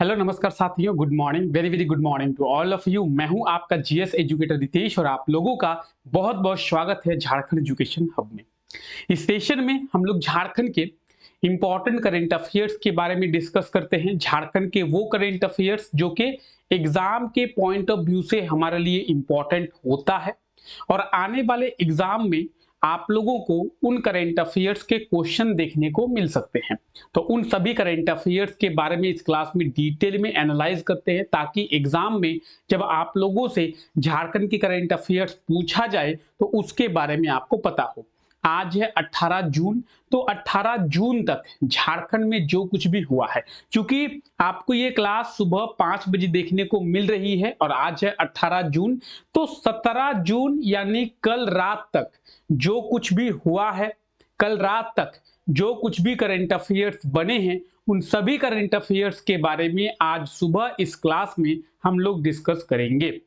Hello नमस्कार साथियों, good morning, very very good morning to all of you. मैं हूं आपका जीएस एजुकेटर रितेश और आप लोगों का बहुत बहुत स्वागत है झारखंड एजुकेशन हब में। इस सेशन में हम लोग झारखंड के इंपॉर्टेंट करेंट अफेयर्स के बारे में डिस्कस करते हैं। झारखंड के वो करेंट अफेयर्स जो कि एग्जाम के पॉइंट ऑफ व्यू से हमारे लिए इंपॉर्टेंट होता है और आने वाले एग्जाम में आप लोगों को उन करेंट अफेयर्स के क्वेश्चन देखने को मिल सकते हैं। तो उन सभी करेंट अफेयर्स के बारे में इस क्लास में डिटेल में एनालाइज करते हैं ताकि एग्जाम में जब आप लोगों से झारखंड की करेंट अफेयर्स पूछा जाए तो उसके बारे में आपको पता हो। आज है 18 जून, तो 18 जून तक झारखंड में जो कुछ भी हुआ है, क्योंकि आपको ये क्लास सुबह 5 बजे देखने को मिल रही है और आज है 18 जून, तो 17 जून यानी कल रात तक जो कुछ भी हुआ है, कल रात तक जो कुछ भी करंट अफेयर्स बने हैं, उन सभी करंट अफेयर्स के बारे में आज सुबह इस क्लास में हम लोग डिस्कस करेंगे।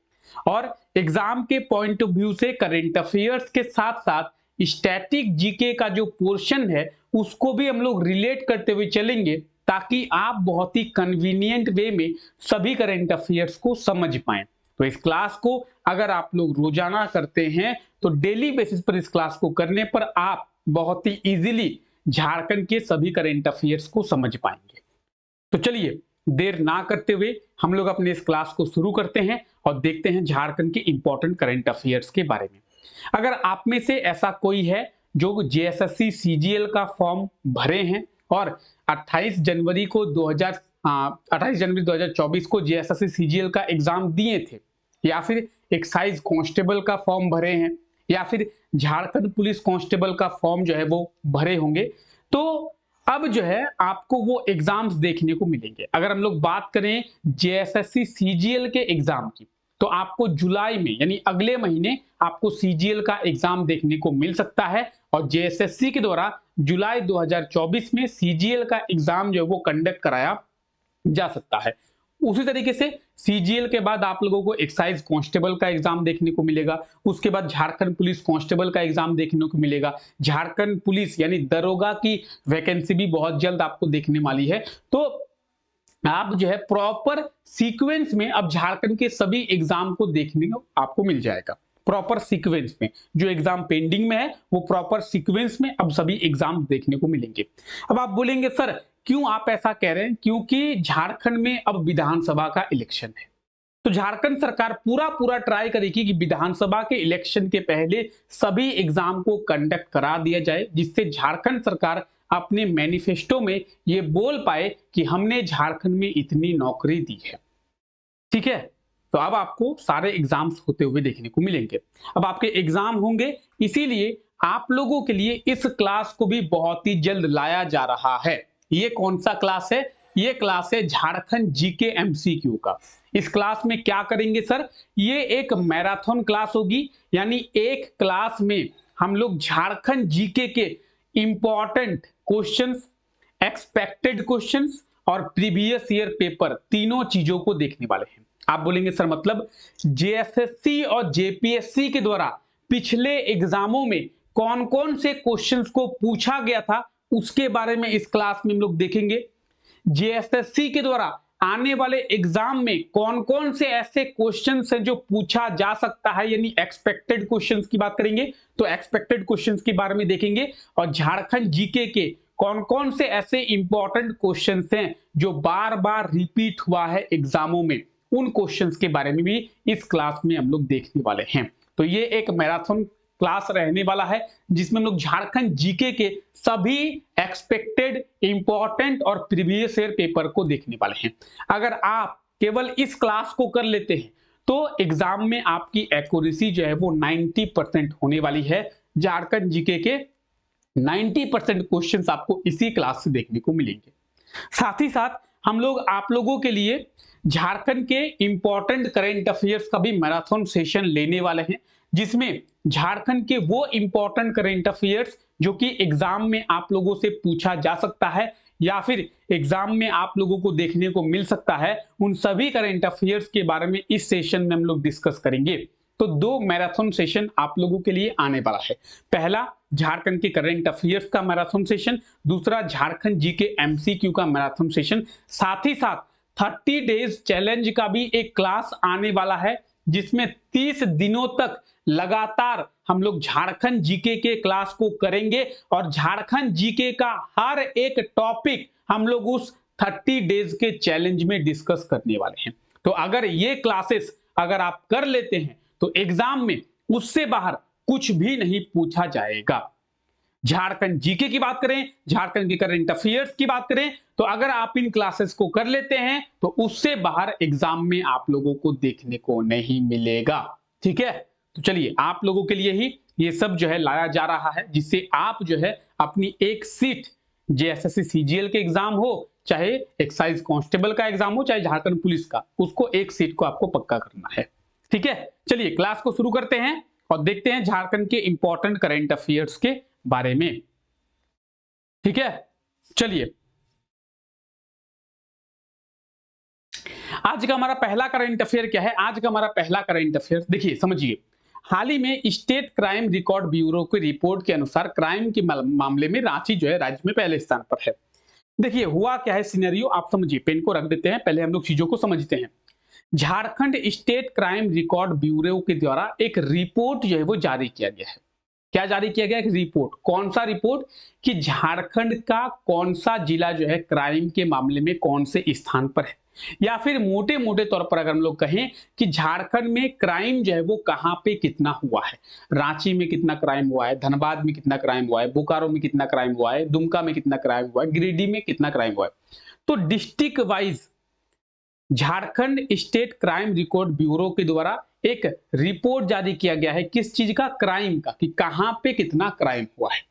और एग्जाम के पॉइंट ऑफ व्यू से करंट अफेयर्स के साथ साथ स्टैटिक जीके का जो पोर्शन है उसको भी हम लोग रिलेट करते हुए चलेंगे ताकि आप बहुत ही कन्वीनियंट वे में सभी करंट अफेयर्स को समझ पाएं। तो इस क्लास को अगर आप लोग रोजाना करते हैं तो डेली बेसिस पर इस क्लास को करने पर आप बहुत ही इजीली झारखंड के सभी करंट अफेयर्स को समझ पाएंगे। तो चलिए देर ना करते हुए हम लोग अपने इस क्लास को शुरू करते हैं और देखते हैं झारखंड के इंपॉर्टेंट करंट अफेयर्स के बारे में। अगर आप में से ऐसा कोई है जो जेएसएससी सीजीएल का फॉर्म भरे हैं और 28 जनवरी 2024 को जेएसएससी सीजीएल का एग्जाम दिए थे, या फिर एक्साइज कांस्टेबल का फॉर्म भरे हैं, या फिर झारखंड पुलिस कांस्टेबल का फॉर्म जो है वो भरे होंगे, तो अब जो है आपको वो एग्जाम्स देखने को मिलेंगे। अगर हम लोग बात करें जेएसएससी सीजीएल के एग्जाम की, तो आपको जुलाई में यानी अगले महीने आपको सीजीएल का एग्जाम देखने को मिल सकता है और जेएसएससी के द्वारा जुलाई 2024 में सीजीएल का एग्जाम जो है वो कंडक्ट कराया जा सकता है। उसी तरीके से सीजीएल के बाद आप लोगों को एक्साइज कांस्टेबल का एग्जाम देखने को मिलेगा, उसके बाद झारखंड पुलिस कांस्टेबल का एग्जाम देखने को मिलेगा, झारखंड पुलिस यानी दरोगा की वैकेंसी भी बहुत जल्द आपको देखने वाली है। तो आप जो है प्रॉपर सीक्वेंस में अब झारखंड के सभी एग्जाम को देखने को आपको मिल जाएगा। प्रॉपर सीक्वेंस में जो एग्जाम पेंडिंग में है वो प्रॉपर सीक्वेंस में अब सभी एग्जाम देखने को मिलेंगे। अब आप बोलेंगे सर क्यों आप ऐसा कह रहे हैं? क्योंकि झारखंड में अब विधानसभा का इलेक्शन है, तो झारखंड सरकार पूरा पूरा ट्राई करेगी कि विधानसभा के इलेक्शन के पहले सभी एग्जाम को कंडक्ट करा दिया जाए, जिससे झारखंड सरकार अपने मैनिफेस्टो में ये बोल पाए कि हमने झारखंड में इतनी नौकरी दी है। ठीक है, तो अब आपको सारे एग्जाम्स होते हुए देखने को मिलेंगे। अब आपके एग्जाम होंगे, इसीलिए आप लोगों के लिए इस क्लास को भी बहुत ही जल्द लाया जा रहा है। ये कौन सा क्लास है? ये क्लास है झारखंड जीके एमसीक्यू का। इस क्लास में क्या करेंगे सर? ये एक मैराथन क्लास होगी, यानी एक क्लास में हम लोग झारखंड जीके के इंपॉर्टेंट क्वेश्चंस, एक्सपेक्टेड क्वेश्चंस और प्रीवियस ईयर पेपर तीनों चीजों को देखने वाले हैं। आप बोलेंगे सर मतलब जेएसएससी और जेपीएससी के द्वारा पिछले एग्जामों में कौन कौन से क्वेश्चंस को पूछा गया था उसके बारे में इस क्लास में हम लोग देखेंगे। जेएसएससी के द्वारा आने वाले एग्जाम में कौन कौन से ऐसे क्वेश्चंस हैं जो पूछा जा सकता है, यानी एक्सपेक्टेड क्वेश्चंस की बात करेंगे तो एक्सपेक्टेड क्वेश्चंस के बारे में देखेंगे। और झारखंड जीके के कौन कौन से ऐसे इंपॉर्टेंट क्वेश्चंस हैं जो बार बार रिपीट हुआ है एग्जामों में, उन क्वेश्चंस के बारे में भी इस क्लास में हम लोग देखने वाले हैं। तो ये एक मैराथन क्लास रहने वाला है जिसमें हम लोग झारखंड जीके के सभी एक्सपेक्टेड, इंपॉर्टेंट और प्रीवियस ईयर पेपर को देखने वाले हैं। अगर आप केवल इस क्लास को कर लेते हैं तो एग्जाम में आपकी एक्यूरेसी जो है वो 90% होने वाली है। झारखंड जीके के 90% क्वेश्चंस आपको इसी क्लास से देखने को मिलेंगे। साथ ही साथ हम लोग आप लोगों के लिए झारखंड के इंपॉर्टेंट करंट अफेयर्स का भी मैराथन सेशन लेने वाले हैं, जिसमें झारखंड के वो इंपॉर्टेंट करंट अफेयर्स जो कि एग्जाम में आप लोगों से पूछा जा सकता है या फिर एग्जाम में आप लोगों को देखने को मिल सकता है, उन सभी करंट अफेयर्स के बारे में इस सेशन में हम लोग डिस्कस करेंगे। तो दो मैराथन सेशन आप लोगों के लिए आने वाला है। पहला झारखंड के करंट अफेयर्स का मैराथन सेशन, दूसरा झारखंड जीके एमसीक्यू का मैराथन सेशन। साथ ही साथ 30 डेज चैलेंज का भी एक क्लास आने वाला है, जिसमें 30 दिनों तक लगातार हम लोग झारखंड जीके के क्लास को करेंगे और झारखंड जीके का हर एक टॉपिक हम लोग उस 30 डेज के चैलेंज में डिस्कस करने वाले हैं। तो अगर ये क्लासेस अगर आप कर लेते हैं तो एग्जाम में उससे बाहर कुछ भी नहीं पूछा जाएगा। झारखंड जीके की बात करें, झारखंड के करंट अफेयर्स की बात करें, तो अगर आप इन क्लासेस को कर लेते हैं तो उससे बाहर एग्जाम में आप लोगों को देखने को नहीं मिलेगा। ठीक है, तो चलिए आप लोगों के लिए ही ये सब जो है लाया जा रहा है, जिससे आप जो है अपनी एक सीट जेएसएससी सीजीएल के एग्जाम हो, चाहे एक्साइज कांस्टेबल का एग्जाम हो, चाहे झारखंड पुलिस का, उसको एक सीट को आपको पक्का करना है। ठीक है, चलिए क्लास को शुरू करते हैं और देखते हैं झारखंड के इंपॉर्टेंट करंट अफेयर्स के बारे में। ठीक है, चलिए आज का हमारा पहला करंट अफेयर क्या है? आज का हमारा पहला करंट अफेयर देखिए, समझिए। हाल ही में स्टेट क्राइम रिकॉर्ड ब्यूरो की रिपोर्ट के अनुसार क्राइम के मामले में रांची जो है राज्य में पहले स्थान पर है। देखिए हुआ क्या है सिनेरियो, आप समझिए, पेन को रख देते हैं, पहले हम लोग चीजों को समझते हैं। Jharkhand state crime record bureau के द्वारा एक रिपोर्ट जो है वो जारी किया गया है। क्या जारी किया गया? एक रिपोर्ट। कौन सा रिपोर्ट? कि झारखंड का कौन सा जिला जो है क्राइम के मामले में कौन से स्थान पर है, या फिर मोटे मोटे तौर पर अगर हम लोग कहें कि झारखंड में क्राइम जो है वो कहां पे कितना हुआ है। रांची में कितना क्राइम हुआ है, धनबाद में कितना क्राइम हुआ है, बोकारो में कितना क्राइम हुआ है, दुमका में कितना क्राइम हुआ है, गिरिडीह में कितना क्राइम हुआ है। तो district wise Jharkhand state crime record bureau के द्वारा एक रिपोर्ट जारी किया गया है। किस चीज का? क्राइम का, कि कहां पे कितना क्राइम हुआ है।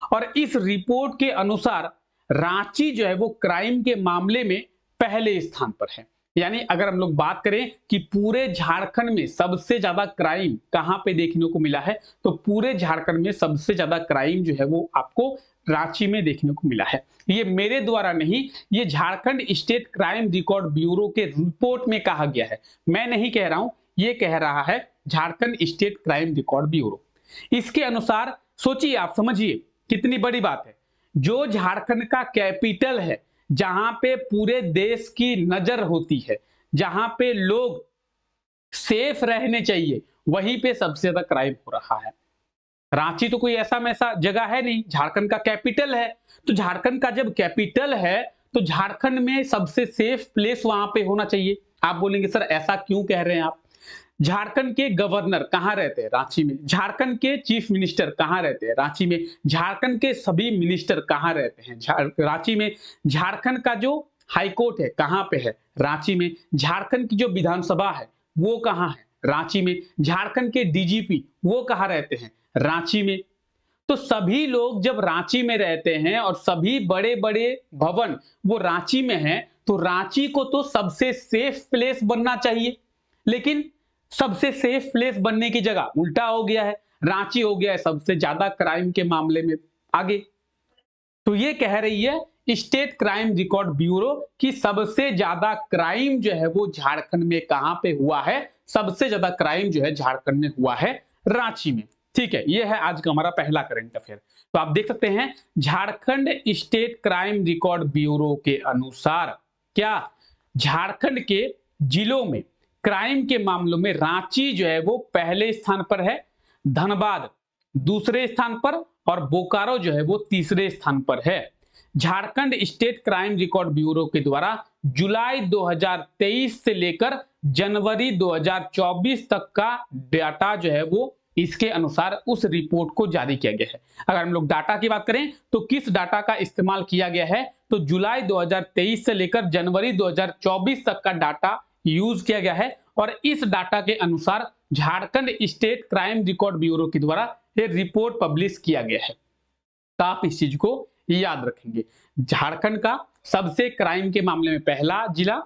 और इस रिपोर्ट के अनुसार रांची जो है वो क्राइम के मामले में पहले स्थान पर है। यानी अगर हम लोग बात करें कि पूरे झारखंड में सबसे ज्यादा क्राइम कहां पे देखने को मिला है, तो पूरे झारखंड में सबसे ज्यादा क्राइम जो है वो आपको रांची में देखने को मिला है। ये मेरे द्वारा नहीं, ये Jharkhand state crime record bureau के रिपोर्ट में कहा गया है। मैं नहीं कह रहा हूं, ये कह रहा है Jharkhand state crime record bureau. इसके अनुसार सोचिए, आप समझिए कितनी बड़ी बात है। जो झारखंड का कैपिटल है, जहां पे पूरे देश की नजर होती है, जहां पे लोग सेफ रहने चाहिए, वहीं पे सबसे ज्यादा क्राइम हो रहा है। रांची तो कोई ऐसा मैसा जगह है नहीं, झारखंड का कैपिटल है। तो झारखंड का जब कैपिटल है तो झारखंड में सबसे सेफ प्लेस वहां पे होना चाहिए। आप बोलेंगे सर ऐसा क्यों कह रहे हैं आप? झारखंड के गवर्नर कहां रहते हैं? रांची में। झारखंड के चीफ मिनिस्टर कहां रहते हैं? रांची में। झारखंड के सभी मिनिस्टर कहां रहते हैं? रांची में। झारखंड का जो हाईकोर्ट है कहां पे है? रांची में। झारखंड की जो विधानसभा है वो कहां है? रांची में। झारखंड के डीजीपी वो कहां रहते हैं? रांची में। तो सभी लोग जब रांची में रहते हैं और सभी बड़े बड़े भवन वो रांची में हैं, तो रांची को तो सबसे सेफ प्लेस बनना चाहिए। लेकिन सबसे सेफ प्लेस बनने की जगह उल्टा हो गया है, रांची हो गया है सबसे ज्यादा क्राइम के मामले में आगे। तो ये कह रही है स्टेट क्राइम रिकॉर्ड ब्यूरो कि सबसे ज्यादा क्राइम जो है वो झारखंड में कहां पे हुआ है? सबसे ज्यादा क्राइम जो है झारखंड में हुआ है रांची में। ठीक है, ये है आज का हमारा पहला करंट अफेयर। तो आप देख सकते हैं Jharkhand state crime record bureau के अनुसार क्या झारखंड के जिलों में क्राइम के मामलों में रांची जो है वो पहले स्थान पर है, धनबाद दूसरे स्थान पर और बोकारो जो है वो तीसरे स्थान पर है। Jharkhand state crime record bureau के द्वारा जुलाई 2023 से लेकर जनवरी 2024 तक का डाटा जो है वो इसके अनुसार उस रिपोर्ट को जारी किया गया है। अगर हम लोग डाटा की बात करें तो किस डाटा का इस्तेमाल किया गया है? तो जुलाई 2023 से लेकर जनवरी 2024 तक का डाटा यूज किया गया है और इस डाटा के अनुसार Jharkhand state crime record bureau के द्वारा ये रिपोर्ट पब्लिश किया गया है। तो आप इस चीज को याद रखेंगे। झारखंड का सबसे क्राइम के मामले में पहला जिला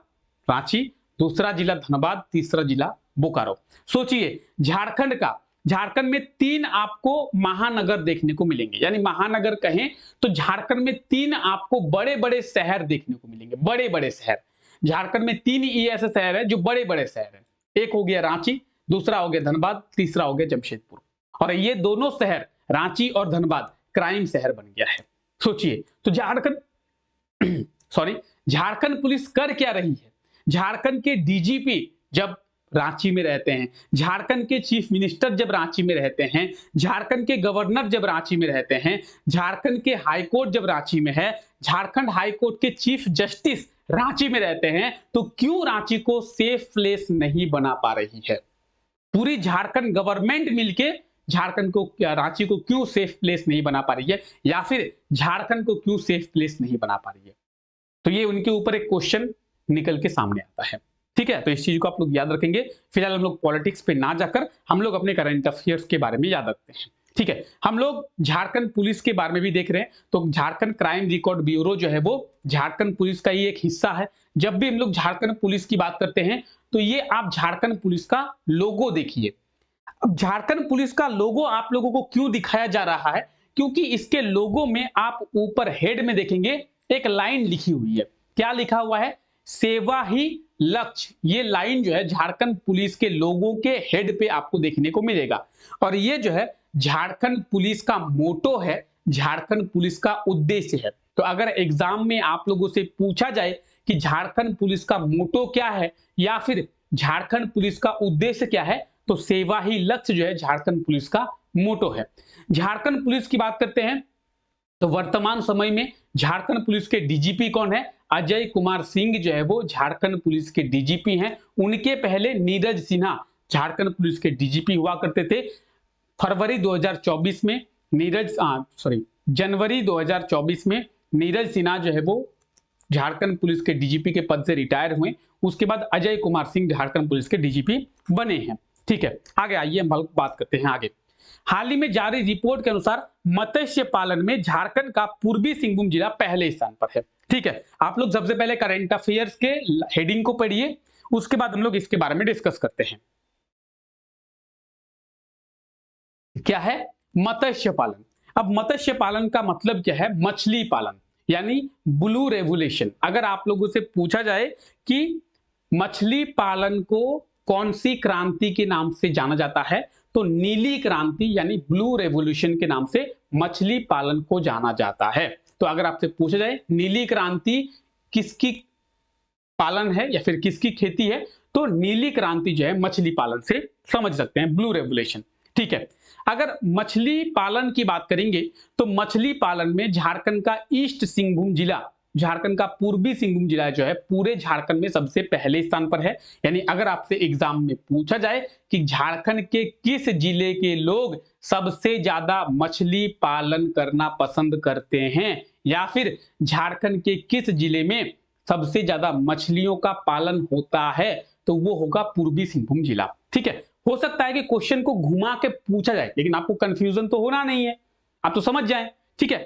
रांची, दूसरा जिला धनबाद, तीसरा जिला बोकारो। सोचिए झारखंड में 3 आपको महानगर देखने को मिलेंगे, यानी महानगर कहें तो झारखंड में 3 आपको बड़े बड़े शहर देखने को मिलेंगे। बड़े बड़े शहर झारखंड में 3 ही ऐसे शहर है जो बड़े बड़े शहर है। एक हो गया रांची, दूसरा हो गया धनबाद, तीसरा हो गया जमशेदपुर। और ये दोनों शहर रांची और धनबाद क्राइम शहर बन गया है। सोचिए, तो झारखंड पुलिस कर क्या रही है? झारखंड के डीजीपी जब रांची में रहते हैं, झारखंड के चीफ मिनिस्टर जब रांची में रहते हैं, झारखंड के गवर्नर जब रांची में रहते हैं, झारखंड के हाईकोर्ट जब रांची में है, झारखंड हाईकोर्ट के चीफ जस्टिस रांची में रहते हैं, तो क्यों रांची को सेफ प्लेस नहीं बना पा रही है? पूरी झारखंड गवर्नमेंट मिलके झारखंड को, रांची को क्यों सेफ प्लेस नहीं बना पा रही है, या फिर झारखंड को क्यों सेफ प्लेस नहीं बना पा रही है? तो ये उनके ऊपर एक क्वेश्चन निकल के सामने आता है। ठीक है, तो इस चीज को आप लोग याद रखेंगे। फिलहाल हम लोग पॉलिटिक्स पे ना जाकर हम लोग अपने करंट अफेयर्स के बारे में याद रखते हैं। ठीक है, हम लोग झारखंड पुलिस के बारे में भी देख रहे हैं। तो झारखंड क्राइम रिकॉर्ड ब्यूरो जो है वो झारखंड पुलिस का ही एक हिस्सा है। जब भी हम लोग झारखंड पुलिस की बात करते हैं तो ये आप झारखंड पुलिस का लोगो देखिए। अब झारखंड पुलिस का लोगो आप लोगों को क्यों दिखाया जा रहा है? क्योंकि इसके लोगो में आप ऊपर हेड में देखेंगे एक लाइन लिखी हुई है। क्या लिखा हुआ है? सेवा ही लक्ष्य। ये लाइन जो है झारखंड पुलिस के लोगों के हेड पे आपको देखने को मिलेगा। और ये जो है झारखंड पुलिस का मोटो है, झारखंड पुलिस का उद्देश्य है। तो अगर एग्जाम में आप लोगों से पूछा जाए कि झारखंड पुलिस का मोटो क्या है या फिर झारखंड पुलिस का उद्देश्य क्या है, तो सेवा ही लक्ष्य जो है झारखंड पुलिस का मोटो है। झारखंड पुलिस की बात करते हैं तो वर्तमान समय में झारखंड पुलिस के डीजीपी कौन है? अजय कुमार सिंह जो है वो झारखंड पुलिस के डीजीपी हैं। उनके पहले नीरज सिन्हा झारखंड पुलिस के डीजीपी हुआ करते थे। फरवरी 2024 में जनवरी 2024 में नीरज सिन्हा जो है वो झारखंड पुलिस के डीजीपी के पद से रिटायर हुए। उसके बाद अजय कुमार सिंह झारखंड पुलिस के डीजीपी बने हैं। ठीक है, आगे आइए हम बात करते हैं आगे। हाल ही में जारी रिपोर्ट के अनुसार मत्स्य पालन में झारखंड का पूर्वी सिंहभूम जिला पहले स्थान पर है। ठीक है, आप लोग सबसे पहले करंट अफेयर्स के हेडिंग को पढ़िए, उसके बाद हम लोग इसके बारे में डिस्कस करते हैं। क्या है? मत्स्य पालन। अब मत्स्य पालन का मतलब क्या है? मछली पालन, यानी ब्लू रेवोल्यूशन। अगर आप लोगों से पूछा जाए कि मछली पालन को कौन सी क्रांति के नाम से जाना जाता है, तो नीली क्रांति यानी ब्लू रेवोल्यूशन के नाम से मछली पालन को जाना जाता है। तो अगर आपसे पूछा जाए नीली क्रांति किसकी पालन है या फिर किसकी खेती है, तो नीली क्रांति जो है मछली पालन से समझ सकते हैं, ब्लू रेवोल्यूशन। ठीक है, अगर मछली पालन की बात करेंगे तो मछली पालन में झारखंड का ईस्ट सिंहभूम जिला, झारखंड का पूर्वी सिंहभूम जिला जो है पूरे झारखंड में सबसे पहले स्थान पर है। यानी अगर आपसे एग्जाम में पूछा जाए कि झारखंड के किस जिले के लोग सबसे ज्यादा मछली पालन करना पसंद करते हैं या फिर झारखंड के किस जिले में सबसे ज्यादा मछलियों का पालन होता है, तो वो होगा पूर्वी सिंहभूम जिला। ठीक है, हो सकता है कि क्वेश्चन को घुमा के पूछा जाए, लेकिन आपको कंफ्यूजन तो होना नहीं है, आप तो समझ जाएं। ठीक है,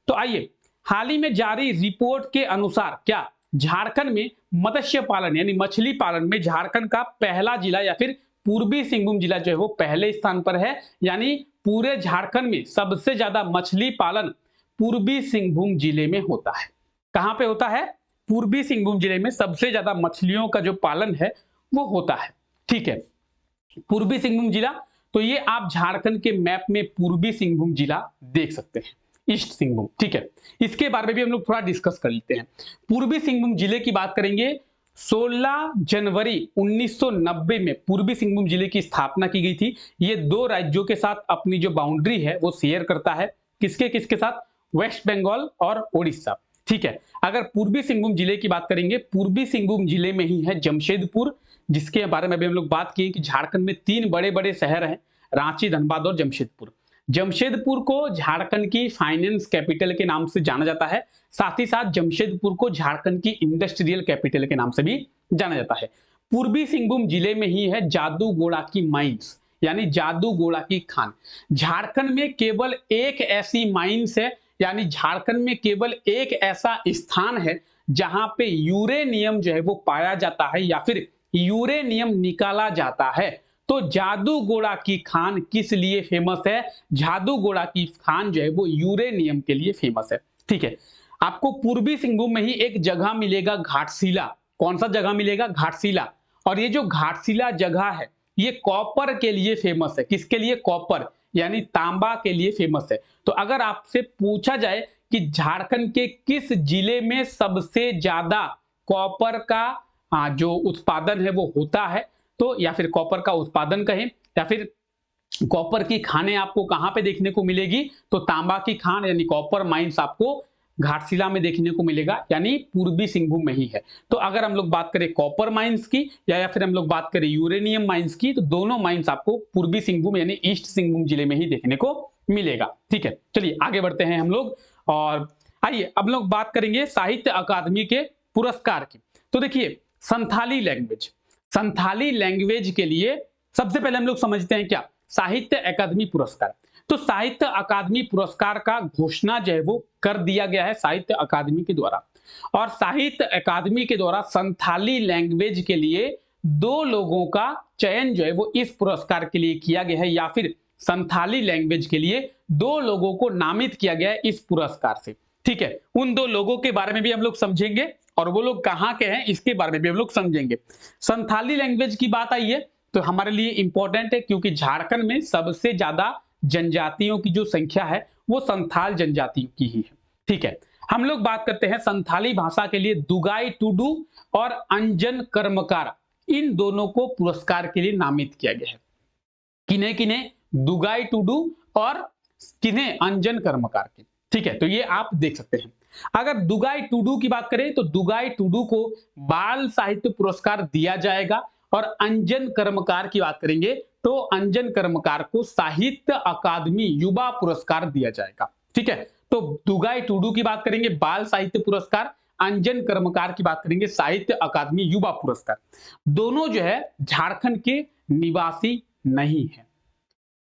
तो आइए, हाल ही में जारी रिपोर्ट के अनुसार क्या झारखंड में मत्स्य पालन यानी मछली पालन में झारखंड का पहला जिला या फिर पूर्वी सिंहभूम जिला जो है वो पहले स्थान पर है। यानी पूरे झारखंड में सबसे ज्यादा मछली पालन पूर्वी सिंहभूम जिले में होता है। कहां पे होता है? पूर्वी सिंहभूम जिले में सबसे ज्यादा मछलियों का जो पालन है वो होता है। ठीक है, पूर्वी सिंहभूम जिला, तो ये आप झारखंड के मैप में पूर्वी सिंहभूम जिला देख सकते हैं, ईस्ट सिंहभूम। ठीक है, इसके बारे में भी हम लोग थोड़ा डिस्कस कर लेते हैं। पूर्वी सिंहभूम जिले की बात करेंगे, 16 जनवरी 1990 में पूर्वी सिंहभूम जिले की स्थापना की गई थी। ये दो राज्यों के साथ अपनी जो बाउंड्री है वो शेयर करता है। किसके किसके साथ? वेस्ट बंगाल और ओडिशा। ठीक है, अगर पूर्वी सिंहभूम जिले की बात करेंगे, पूर्वी सिंहभूम जिले में ही है जमशेदपुर, जिसके बारे में भी हम लोग बात किए कि झारखंड में 3 बड़े बड़े शहर हैं, रांची, धनबाद और जमशेदपुर। जमशेदपुर को झारखंड की फाइनेंस कैपिटल के नाम से जाना जाता है, साथ ही साथ जमशेदपुर को झारखंड की इंडस्ट्रियल कैपिटल के नाम से भी जाना जाता है। पूर्वी सिंहभूम जिले में ही है जादूगोड़ा की माइंस, यानी जादूगोड़ा की खान। झारखंड में केवल एक ऐसी माइंस है, यानी झारखंड में केवल एक ऐसा स्थान है जहां पे यूरेनियम जो है वो पाया जाता है या फिर यूरेनियम निकाला जाता है। तो जादूगोड़ा की खान किस लिए फेमस है? जादूगोड़ा की खान जो है वो यूरेनियम के लिए फेमस है। ठीक है, आपको पूर्वी सिंहभूम में ही एक जगह मिलेगा घाटशिला। कौन सा जगह मिलेगा? घाटशिला। और ये जो घाटशिला जगह है ये कॉपर के लिए फेमस है। किसके लिए? कॉपर यानी तांबा के लिए फेमस है। तो अगर आपसे पूछा जाए कि झारखंड के किस जिले में सबसे ज्यादा कॉपर का जो उत्पादन है वो होता है, तो या फिर कॉपर का उत्पादन कहें, या फिर कॉपर की खानें आपको कहां पे देखने को मिलेगी, तो तांबा की खान यानी कॉपर माइंस आपको घाटशिला में देखने को मिलेगा, यानी पूर्वी सिंहभूम में ही है। तो अगर हम लोग बात करें कॉपर माइंस की या फिर हम लोग बात करें यूरेनियम माइंस की, तो दोनों माइंस आपको पूर्वी सिंहभूम यानी ईस्ट सिंहभूम जिले में ही देखने को मिलेगा। ठीक है, चलिए आगे बढ़ते हैं हम लोग, और आइए अब लोग बात करेंगे साहित्य अकादमी के पुरस्कार की। तो देखिए संथाली लैंग्वेज, संथाली लैंग्वेज के लिए सबसे पहले हम लोग समझते हैं क्या साहित्य अकादमी पुरस्कार। तो साहित्य अकादमी पुरस्कार का घोषणा जो है वो कर दिया गया है साहित्य अकादमी के द्वारा, और साहित्य अकादमी के द्वारा संथाली लैंग्वेज के लिए 2 लोगों का चयन जो है वो इस पुरस्कार के लिए किया गया है, या फिर संथाली लैंग्वेज के लिए 2 लोगों को नामित किया गया है इस पुरस्कार से। ठीक है, उन 2 लोगों के बारे में भी हम लोग समझेंगे और वो लोग कहां के हैं इसके बारे में भी हम लोग समझेंगे। संथाली लैंग्वेज की बात आई है तो हमारे लिए इंपॉर्टेंट है, क्योंकि झारखंड में सबसे ज्यादा जनजातियों की जो संख्या है वो संथाल जनजातियों की ही है। ठीक है, हम लोग बात करते हैं संथाली भाषा के लिए दुगाई टुडू और अंजन कर्मकार, इन दोनों को पुरस्कार के लिए नामित किया गया है। किन्हें किन्हें? दुगाई टुडू और किन्हें? अंजन कर्मकार के। ठीक है, तो ये आप देख सकते हैं। अगर दुगाई टुडू की बात करें तो दुगाई टुडू को बाल साहित्य पुरस्कार दिया जाएगा, और अंजन कर्मकार की बात करेंगे तो अंजन कर्मकार को साहित्य अकादमी युवा पुरस्कार दिया जाएगा। ठीक है, तो दुगाई टुडू की बात करेंगे बाल साहित्य पुरस्कार, अंजन कर्मकार की बात करेंगे साहित्य अकादमी युवा पुरस्कार। दोनों जो है झारखंड के निवासी नहीं है,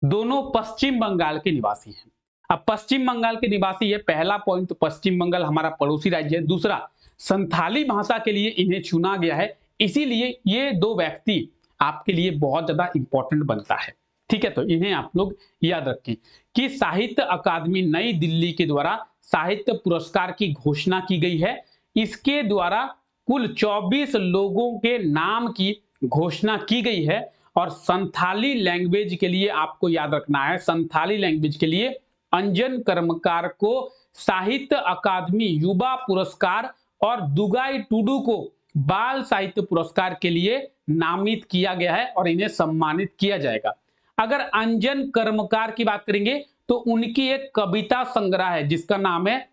दोनों पश्चिम बंगाल के निवासी हैं। अब पश्चिम बंगाल के निवासी है, पहला पॉइंट तो पश्चिम बंगाल हमारा पड़ोसी राज्य है, दूसरा संथाली भाषा के लिए इन्हें चुना गया है, इसीलिए ये 2 व्यक्ति आपके लिए बहुत ज्यादा इंपॉर्टेंट बनता है। ठीक है, तो इन्हें आप लोग याद रखें कि साहित्य अकादमी नई दिल्ली के द्वारा साहित्य पुरस्कार की घोषणा की गई है। इसके द्वारा कुल 24 लोगों के नाम की घोषणा की गई है, और संथाली लैंग्वेज के लिए आपको याद रखना है, संथाली लैंग्वेज के लिए अंजन कर्मकार को साहित्य अकादमी युवा पुरस्कार और दुगाई टुडू को बाल साहित्य पुरस्कार के लिए नामित किया गया है और इन्हें सम्मानित किया जाएगा। अगर अंजन कर्मकार की बात करेंगे तो उनकी एक कविता संग्रह है जिसका नाम है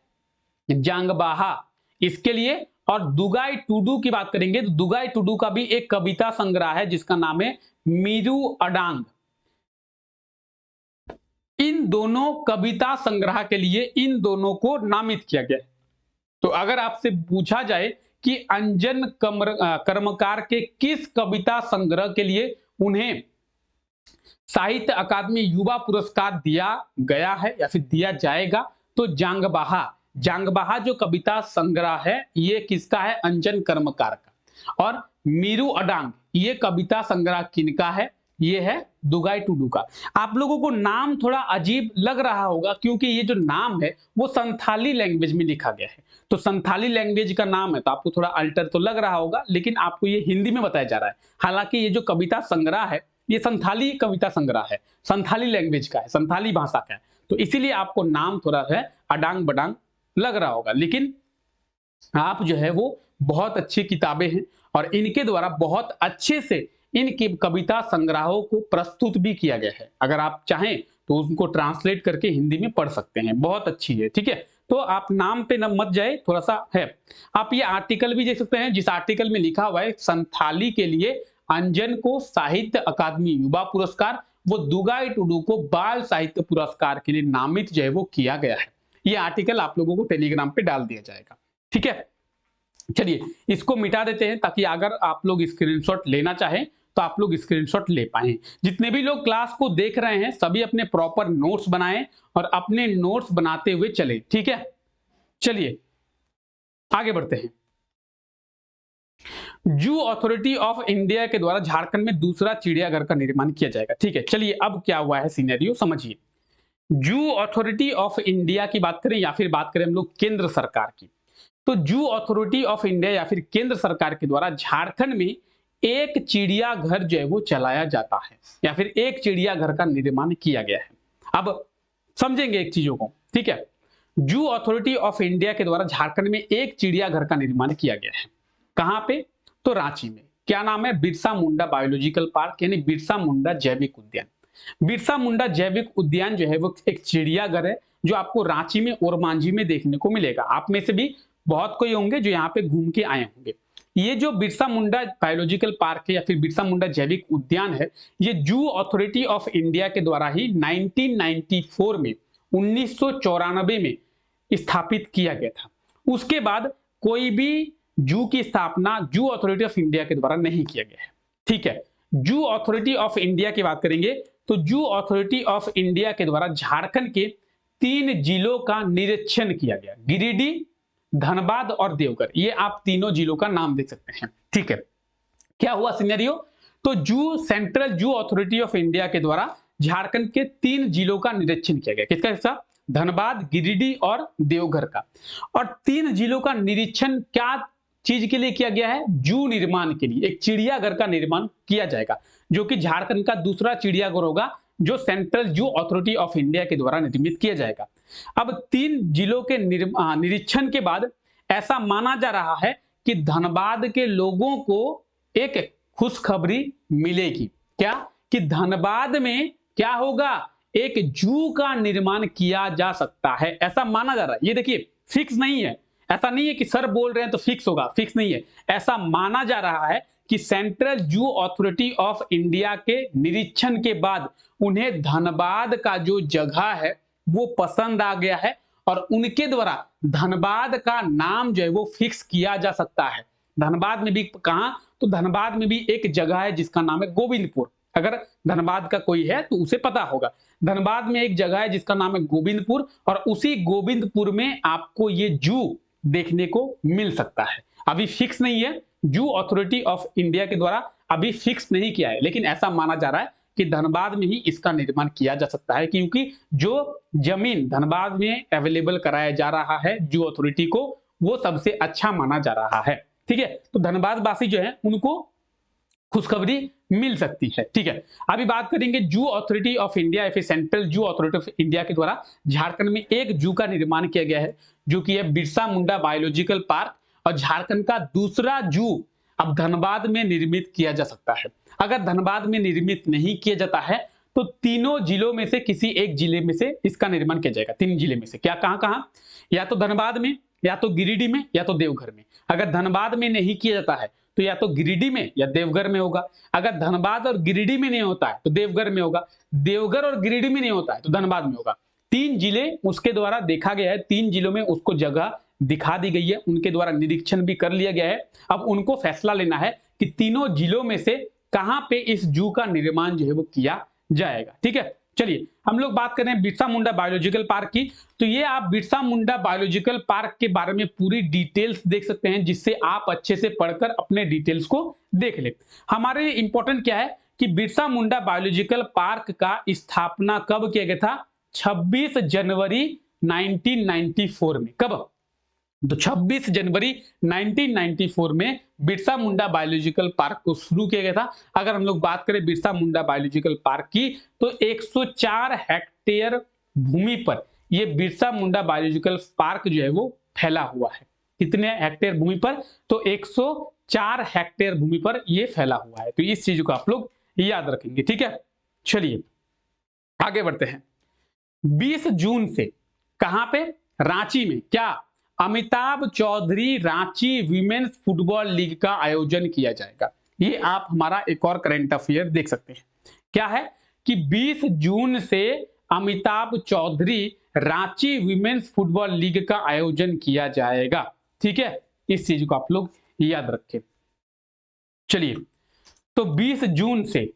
जांगबाहा, इसके लिए, और दुगाई टुडू की बात करेंगे तो दुगाई टुडू का भी एक कविता संग्रह है जिसका नाम है मीरू अडांग। इन दोनों कविता संग्रह के लिए इन दोनों को नामित किया गया है। तो अगर आपसे पूछा जाए कि अंजन कर्मकार के किस कविता संग्रह के लिए उन्हें साहित्य अकादमी युवा पुरस्कार दिया गया है या फिर दिया जाएगा, तो जांगबाहा, जांगबाहा जो कविता संग्रह है ये किसका है? अंजन कर्मकार का। और मीरू अडांग ये कविता संग्रह किनका है? ये है दुगाई टुडू का। आप लोगों को नाम थोड़ा अजीब लग रहा होगा क्योंकि ये जो नाम है वो संथाली लैंग्वेज में लिखा गया है, तो संथाली लैंग्वेज का नाम है तो आपको थोड़ा अल्टर तो लग रहा होगा, लेकिन आपको ये हिंदी में बताया जा रहा है। हालांकि ये जो कविता संग्रह है ये संथाली कविता संग्रह है, संथाली लैंग्वेज का है, संथाली भाषा का है, तो इसीलिए आपको नाम थोड़ा है अडांग बडांग लग रहा होगा, लेकिन आप जो है वो बहुत अच्छी किताबें हैं और इनके द्वारा बहुत अच्छे से इनके कविता संग्रहों को प्रस्तुत भी किया गया है। अगर आप चाहें तो उनको ट्रांसलेट करके हिंदी में पढ़ सकते हैं, बहुत अच्छी है। ठीक है, तो आप नाम पे न मत जाए, थोड़ा सा है। आप ये आर्टिकल भी देख सकते हैं जिस आर्टिकल में लिखा हुआ है संथाली के लिए अंजन को साहित्य अकादमी युवा पुरस्कार, वो दुगाई टुडू को बाल साहित्य पुरस्कार के लिए नामित जो है वो किया गया है। ये आर्टिकल आप लोगों को टेलीग्राम पे डाल दिया जाएगा। ठीक है, चलिए इसको मिटा देते हैं ताकि अगर आप लोग स्क्रीनशॉट लेना चाहें तो आप लोग स्क्रीनशॉट ले पाए। जितने भी लोग क्लास को देख रहे हैं सभी अपने प्रॉपर नोट्स बनाएं और अपने नोट्स बनाते हुए चलें। ठीक है, चलिए आगे बढ़ते हैं। जू अथॉरिटी ऑफ इंडिया के द्वारा झारखंड में दूसरा चिड़ियाघर का निर्माण किया जाएगा। ठीक है, चलिए अब क्या हुआ है सिनेरियो समझिए। जू अथॉरिटी ऑफ इंडिया की बात करें या फिर बात करें हम लोग केंद्र सरकार की, तो जू अथॉरिटी ऑफ इंडिया या फिर केंद्र सरकार के द्वारा झारखंड में एक चिड़ियाघर जो है वो चलाया जाता है या फिर एक चिड़ियाघर का निर्माण किया गया है। अब समझेंगे एक चीजों को। ठीक है, जू अथॉरिटी ऑफ इंडिया के द्वारा झारखंड में एक चिड़ियाघर का निर्माण किया गया है। कहां पे? तो रांची में। क्या नाम है? बिरसा मुंडा बायोलॉजिकल पार्क यानी बिरसा मुंडा जैविक उद्यान। बिरसा मुंडा जैविक उद्यान जो है वो एक चिड़ियाघर है जो आपको रांची में और मांझी में देखने को मिलेगा। आप में से भी बहुत कोई होंगे जो यहाँ पे घूम के आए होंगे। ये जो बिरसा मुंडा बायोलॉजिकल पार्क है या फिर बिरसा मुंडा जैविक उद्यान है, ये जू अथॉरिटी ऑफ इंडिया के द्वारा ही 1994 में 1994 में स्थापित किया गया था। उसके बाद कोई भी जू की स्थापना जू अथॉरिटी ऑफ इंडिया के द्वारा नहीं किया गया है। ठीक है, जू अथॉरिटी ऑफ इंडिया की बात करेंगे तो जू अथॉरिटी ऑफ इंडिया के द्वारा झारखंड के 3 जिलों का निरीक्षण किया गया, गिरिडीह, धनबाद और देवघर। ये आप तीनों जिलों का नाम देख सकते हैं। ठीक है, क्या हुआ सिनेरियो? तो central zoo authority of India के द्वारा झारखंड के 3 जिलों का निरीक्षण किया गया। किसका हिस्सा? धनबाद, गिरिडीह और देवघर का। और 3 जिलों का निरीक्षण क्या चीज के लिए किया गया है? जू निर्माण के लिए। एक चिड़ियाघर का निर्माण किया जाएगा जो कि झारखंड का दूसरा चिड़ियाघर होगा जो central zoo authority of India के द्वारा निर्मित किया जाएगा। अब 3 जिलों के निरीक्षण के बाद ऐसा माना जा रहा है कि धनबाद के लोगों को एक खुशखबरी मिलेगी। क्या? कि धनबाद में क्या होगा? एक जू का निर्माण किया जा सकता है, ऐसा माना जा रहा है। ये देखिए, फिक्स नहीं है, ऐसा नहीं है कि सर बोल रहे हैं तो फिक्स होगा, फिक्स नहीं है। ऐसा माना जा रहा है कि central zoo authority of India के निरीक्षण के बाद उन्हें धनबाद का जो जगह है वो पसंद आ गया है और उनके द्वारा धनबाद का नाम जो है वो फिक्स किया जा सकता है। धनबाद में भी कहां? तो धनबाद में भी एक जगह है जिसका नाम है गोविंदपुर। अगर धनबाद का कोई है तो उसे पता होगा। धनबाद में एक जगह है जिसका नाम है गोविंदपुर और उसी गोविंदपुर में आपको ये जू देखने को मिल सकता है। अभी फिक्स नहीं है, जू अथॉरिटी ऑफ इंडिया के द्वारा अभी फिक्स नहीं किया है, लेकिन ऐसा माना जा रहा है कि धनबाद में ही इसका निर्माण किया जा सकता है क्योंकि जो जमीन धनबाद में अवेलेबल कराया जा रहा है जू अथॉरिटी को वो सबसे अच्छा माना जा रहा है। ठीक है, तो धनबाद वासी जो है उनको खुशखबरी मिल सकती है। ठीक है, अभी बात करेंगे जू अथॉरिटी ऑफ इंडिया या फिर central zoo authority of India के द्वारा झारखंड में एक जू का निर्माण किया गया है जो कि है बिरसा मुंडा बायोलॉजिकल पार्क और झारखंड का दूसरा जू अब धनबाद में निर्मित किया जा सकता है। अगर धनबाद में निर्मित नहीं किया जाता है तो तीनों जिलों में से किसी एक जिले में से इसका निर्माण किया जाएगा। 3 जिले में से क्या? कहां? या तो धनबाद में, या तो गिरिडीह में, या तो देवघर में। अगर धनबाद में नहीं किया जाता है तो या तो गिरिडीह में या देवघर में होगा। अगर धनबाद और गिरिडीह में नहीं होता है तो देवघर में होगा। देवघर और गिरिडीह में नहीं होता है तो धनबाद में होगा। 3 जिले उसके द्वारा देखा गया है, 3 जिलों में उसको जगह दिखा दी गई है, उनके द्वारा निरीक्षण भी कर लिया गया है। अब उनको फैसला लेना है कि तीनों जिलों में से कहां पे इस जू का निर्माण जो है वो किया जाएगा। ठीक है, चलिए हम लोग बात करें बिरसा मुंडा बायोलॉजिकल पार्क की। तो ये आप बिरसा मुंडा बायोलॉजिकल पार्क के बारे में पूरी डिटेल्स देख सकते हैं जिससे आप अच्छे से पढ़कर अपने डिटेल्स को देख ले। हमारे लिए इंपॉर्टेंट क्या है कि बिरसा मुंडा बायोलॉजिकल पार्क का स्थापना कब किया गया था? 26 जनवरी 1994 में। कब? तो 26 जनवरी 1994 में बिरसा मुंडा बायोलॉजिकल पार्क को शुरू किया गया था। अगर हम लोग बात करें बिरसा मुंडा बायोलॉजिकल पार्क की तो 104 हेक्टेयर भूमि पर यह बिरसा मुंडा बायोलॉजिकल पार्क जो है वो फैला हुआ है। कितने हेक्टेयर भूमि पर? तो 104 हेक्टेयर भूमि पर यह फैला हुआ है। तो इस चीज को आप लोग याद रखेंगे। ठीक है, चलिए आगे बढ़ते हैं। 20 जून से कहां पे? रांची में। क्या? Amitabh Chaudhary Ranchi women's football league का आयोजन किया जाएगा। ये आप हमारा एक और करंट अफेयर देख सकते हैं। क्या है कि 20 जून से Amitabh Chaudhary Ranchi women's football league का आयोजन किया जाएगा। ठीक है, इस चीज को आप लोग याद रखें। चलिए, तो 20 जून से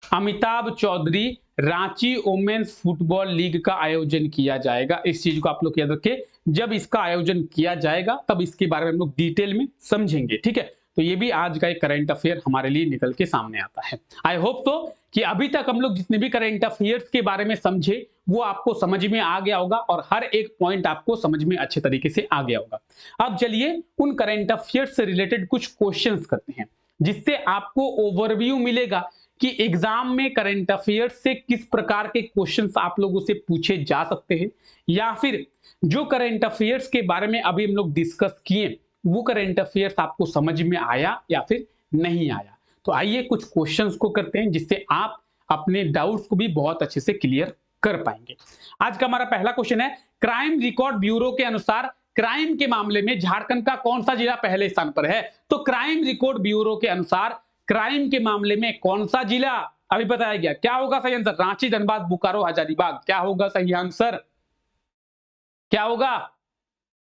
Amitabh Chaudhary Ranchi women's football league का आयोजन किया जाएगा। इस चीज को आप लोग याद रखें। जब इसका आयोजन किया जाएगा तब इसके बारे में हम लोग डिटेल में समझेंगे। ठीक है, तो ये भी आज का एक करंट अफेयर हमारे लिए निकल के सामने आता है। आई होप तो कि अभी तक हम लोग जितने भी करंट अफेयर्स के बारे में समझे वो आपको समझ में आ गया होगा और हर एक पॉइंट आपको समझ में अच्छे तरीके से आ गया होगा। अब चलिए उन करंट अफेयर्स से रिलेटेड कुछ क्वेश्चंस करते हैं जिससे आपको ओवरव्यू मिलेगा कि एग्जाम में करंट अफेयर्स से किस प्रकार के क्वेश्चंस आप लोगों से पूछे जा सकते हैं, या फिर जो करंट अफेयर्स के बारे में अभी हम लोग डिस्कस किए वो करंट अफेयर्स आपको समझ में आया या फिर नहीं आया। तो आइए कुछ क्वेश्चंस को करते हैं जिससे आप अपने डाउट्स को भी बहुत अच्छे से क्लियर कर पाएंगे। आज का हमारा पहला क्वेश्चन है, क्राइम रिकॉर्ड ब्यूरो के अनुसार क्राइम के मामले में झारखंड का कौन सा जिला पहले स्थान पर है? तो क्राइम रिकॉर्ड ब्यूरो के अनुसार क्राइम के मामले में कौन सा जिला अभी बताया गया, क्या होगा सही आंसर? रांची, धनबाद, बोकारो, हजारीबाग, क्या होगा सही आंसर? क्या होगा?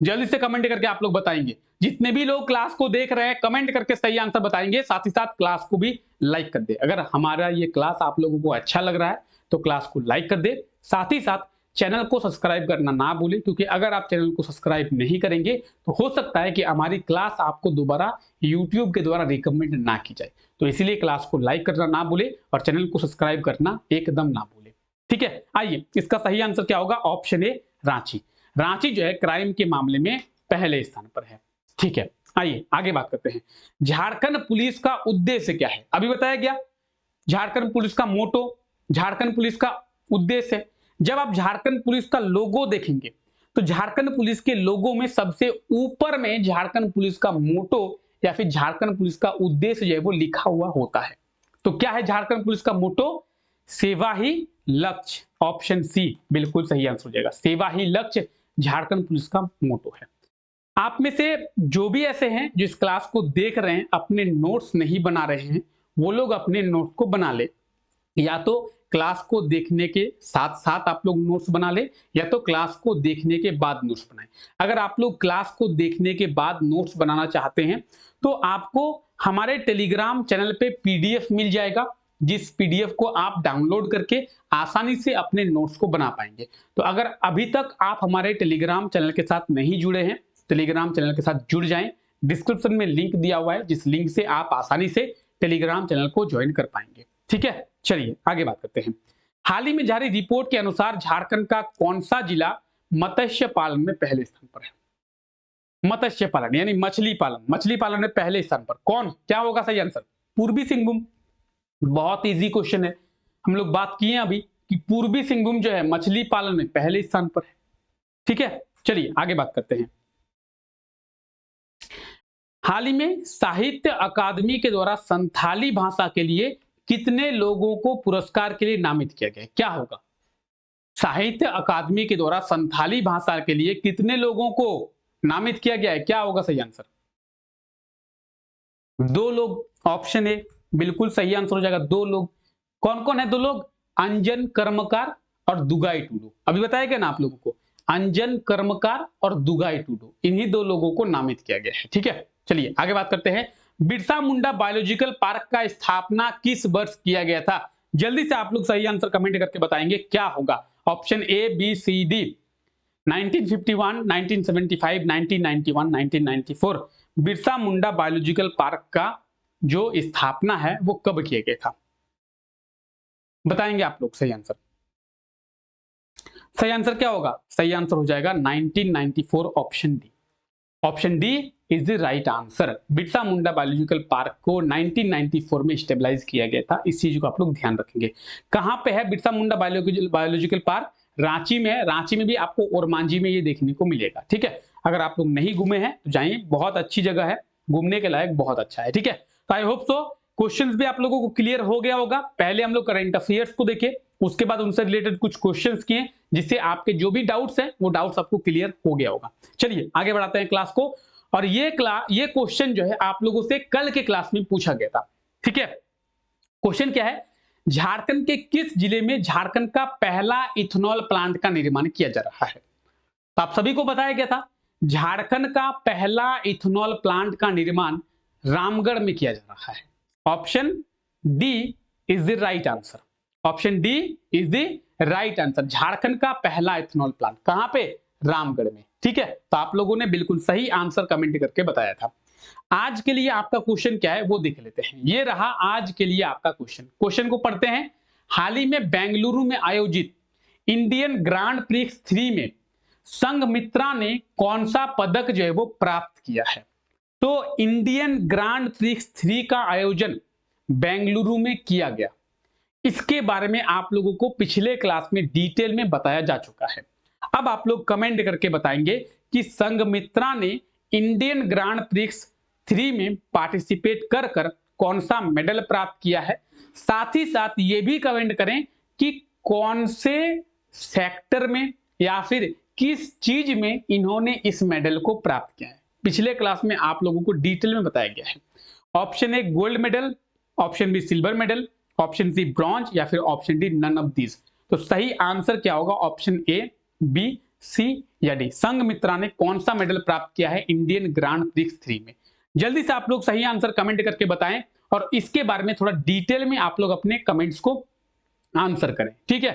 जल्दी से कमेंट करके आप लोग बताएंगे। जितने भी लोग क्लास को देख रहे हैं कमेंट करके सही आंसर बताएंगे, साथ ही साथ क्लास को भी लाइक कर दे। अगर हमारा ये क्लास आप लोगों को अच्छा लग रहा है तो क्लास को लाइक कर दे, साथ ही साथ चैनल को सब्सक्राइब करना ना भूलें, क्योंकि अगर आप चैनल को सब्सक्राइब नहीं करेंगे तो हो सकता है कि हमारी क्लास आपको दोबारा यूट्यूब के द्वारा रिकमेंड ना की जाए। तो इसीलिए क्लास को लाइक करना ना भूले और चैनल को सब्सक्राइब करना एकदम ना भूले। ठीक है, आइए इसका सही आंसर क्या होगा? ऑप्शन ए रांची। रांची जो है क्राइम के मामले में पहले स्थान पर है। ठीक है, आइए आगे बात करते हैं। झारखंड पुलिस का उद्देश्य क्या है? अभी बताया गया झारखंड पुलिस का मोटो, झारखंड पुलिस का उद्देश्य। जब आप झारखंड पुलिस का लोगो देखेंगे तो झारखंड पुलिस के लोगो में सबसे ऊपर में झारखंड पुलिस का मोटो या फिर झारखंड पुलिस का उद्देश्य जो है वो लिखा हुआ होता है। तो क्या है झारखंड पुलिस का मोटो? सेवा ही लक्ष्य। ऑप्शन सी बिल्कुल सही आंसर हो जाएगा, सेवा ही लक्ष्य झारखंड पुलिस का मोटो है। आप में से जो भी ऐसे हैं जो इस क्लास को देख रहे हैं अपने नोट्स नहीं बना रहे हैं, वो लोग अपने नोट्स को बना ले। या तो क्लास को देखने के साथ साथ आप लोग नोट्स बना ले, या तो क्लास को देखने के बाद नोट्स बनाएं। अगर आप लोग क्लास को देखने के बाद नोट्स बनाना चाहते हैं तो आपको हमारे टेलीग्राम चैनल पे पीडीएफ मिल जाएगा, जिस पीडीएफ को आप डाउनलोड करके आसानी से अपने नोट्स को बना पाएंगे। तो अगर अभी तक आप हमारे टेलीग्राम चैनल के साथ नहीं जुड़े हैं, टेलीग्राम चैनल के साथ जुड़ जाएं। डिस्क्रिप्शन में लिंक दिया हुआ है, जिस लिंक से आप आसानी से टेलीग्राम चैनल को ज्वाइन कर पाएंगे। ठीक है, चलिए आगे बात करते हैं। हाल ही में जारी रिपोर्ट के अनुसार झारखंड का कौन सा जिला मत्स्य पालन में पहले स्थान पर है? मत्स्य पालन यानी मछली पालन, मछली पालन में पहले स्थान पर कौन, क्या होगा सही आंसर? पूर्वी सिंहभूम। बहुत इजी क्वेश्चन है, हम लोग बात किए अभी कि पूर्वी सिंहभूम जो है मछली पालन में पहले स्थान पर है। ठीक है, चलिए आगे बात करते हैं। हाल ही में साहित्य अकादमी के द्वारा संथाली भाषा के लिए कितने लोगों को पुरस्कार के लिए नामित किया गया? क्या होगा? साहित्य अकादमी के द्वारा संथाली भाषा के लिए कितने लोगों को नामित किया गया है? क्या होगा सही आंसर? 2 लोग। ऑप्शन ए बिल्कुल सही आंसर हो जाएगा, 2 लोग। कौन कौन है 2 लोग? अंजन कर्मकार और दुगाई टुडू। अभी बताया गया ना आप लोगों को, अंजन कर्मकार और दुगाई टुडू, इन्हीं 2 लोगों को नामित किया गया है। ठीक है, चलिए आगे बात करते हैं। बिरसा मुंडा बायोलॉजिकल पार्क का स्थापना किस वर्ष किया गया था? जल्दी से आप लोग सही आंसर कमेंट करके बताएंगे, क्या होगा? Option A B C D. 1951, 1975, 1991, 1994। Birsa Munda biological park का जो स्थापना है वो कब किया गया था? बताएंगे आप लोग सही आंसर। सही आंसर क्या होगा? सही आंसर हो जाएगा 1994, option D. Option D is the right answer. Birsa Munda biological park को 1994 में स्टेबलाइज किया गया था। इस चीज को आप लोग ध्यान रखेंगे। कहां पे है बिरसा मुंडा बायोलॉजिकल पार्क? रांची में है। रांची में भी आपको ओरमांझी में ये देखने को मिलेगा। ठीक है, अगर आप लोग नहीं घूमे हैं तो जाइए, बहुत अच्छी जगह है, घूमने के लायक बहुत अच्छा है। ठीक है, तो आई होप सो क्वेश्चंस भी आप लोगों को क्लियर हो गया होगा। पहले हम लोग करंट अफेयर्स को देखे, उसके बाद उनसे रिलेटेड कुछ क्वेश्चंस किए, जिससे आपके जो भी डाउट्स हैं वो डाउट्स आपको क्लियर हो गया होगा। चलिए आगे बढ़ाते हैं क्लास को। और ये क्वेश्चन जो है आप लोगों से कल के क्लास में पूछा गया था। ठीक है, क्वेश्चन क्या है? झारखंड के किस जिले में झारखंड का पहला इथेनॉल प्लांट का निर्माण किया जा रहा है? तो आप सभी को बताया गया था झारखंड का पहला इथेनॉल प्लांट का निर्माण रामगढ़ में किया जा रहा है। Option D is the right answer. Option D is the right answer. Jharkhand का पहला इथेनॉल प्लांट कहां पे? रामगढ़ में। ठीक है, तो आप लोगों ने बिल्कुल सही आंसर कमेंट करके बताया था। आज के लिए आपका क्वेश्चन क्या है वो देख लेते हैं। ये रहा आज के लिए आपका क्वेश्चन। क्वेश्चन को पढ़ते हैं। हाल ही में बेंगलुरु में आयोजित इंडियन ग्रांड प्रिक्स 3 में संघमित्रा ने कौन सा पदक जो है वो प्राप्त किया है? तो इंडियन ग्रांड प्रिक्स 3 का आयोजन बेंगलुरु में किया गया। इसके बारे में आप लोगों को पिछले क्लास में डिटेल में बताया जा चुका है। अब आप लोग कमेंट करके बताएंगे कि संघमित्रा ने इंडियन ग्रांड प्रिक्स 3 में पार्टिसिपेट कर कर कौन सा मेडल प्राप्त किया है। साथ ही साथ ये भी कमेंट करें कि कौन से सेक्टर में या फिर किस चीज में इन्होंने इस मेडल को प्राप्त किया है। पिछले क्लास में आप लोगों को डिटेल में बताया गया है। Option A gold medal, option B silver medal, option C bronze या फिर option D none of these. तो सही आंसर क्या होगा? ऑप्शन ए, बी, सी या डी। संघमित्रा ने कौन सा मेडल प्राप्त किया है इंडियन ग्रांड प्रिक्स 3 में? जल्दी से आप लोग सही आंसर कमेंट करके बताएं और इसके बारे में थोड़ा डिटेल में आप लोग अपने कमेंट्स को आंसर करें, ठीक है।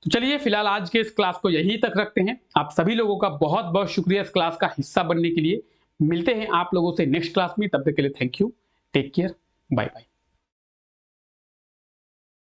तो चलिए फिलहाल आज के इस क्लास को यहीं तक रखते हैं। आप सभी लोगों का बहुत बहुत शुक्रिया इस क्लास का हिस्सा बनने के लिए। मिलते हैं आप लोगों से नेक्स्ट क्लास में, तब तक के लिए thank you, take care, bye bye.